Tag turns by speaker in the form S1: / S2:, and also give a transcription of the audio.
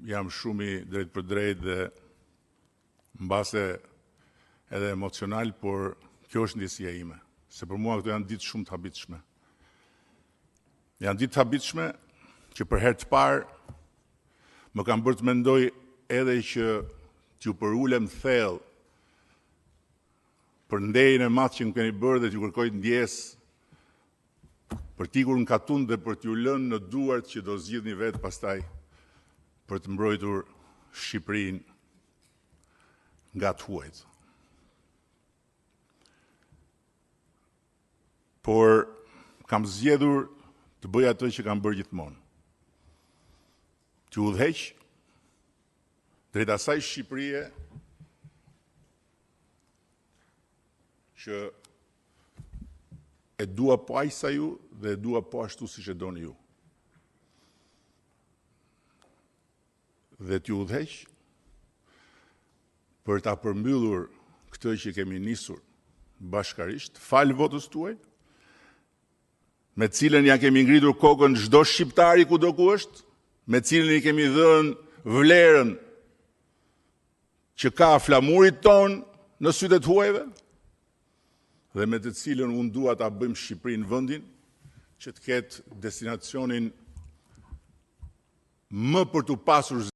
S1: jam shumë i drejt për drejt dhe mbase edhe emocional, por kjo është ndjesia ime. Se për mua këto janë ditë shumë të habitshme. Janë ditë të habitshme që për herë të parë më kam bërë të mendoj edhe që t'ju përulem thellë për ndejën e madh që më keni bërë dhe t'ju kërkoj ndjesë për t'ikur në katun dhe për t'ju lënë në duart që do zgjidhni vetë pastaj për të mbrojtur Shqipërinë nga të huajt. Por kam zgjedhur të bëj atë që kam bërë gjithmonë. T'ju udhëheq drejt asaj Shqipërie që e dua po aq sa ju dhe e dua po ashtu siç e doni ju. Dhe t'ju udhëheq për ta përmbyllur këtë që kemi nisur bashkarisht, fal votës tuaj, me cilën ja kemi ngritur kokën çdo shqiptari kudo ku është, me cilën i kemi dhënë vlerën që ka flamurit ton në sytë e huajve, dhe me të cilën unë dua ta bëjmë Shqipërinë vendin që të ketë destinacionin më për të pasur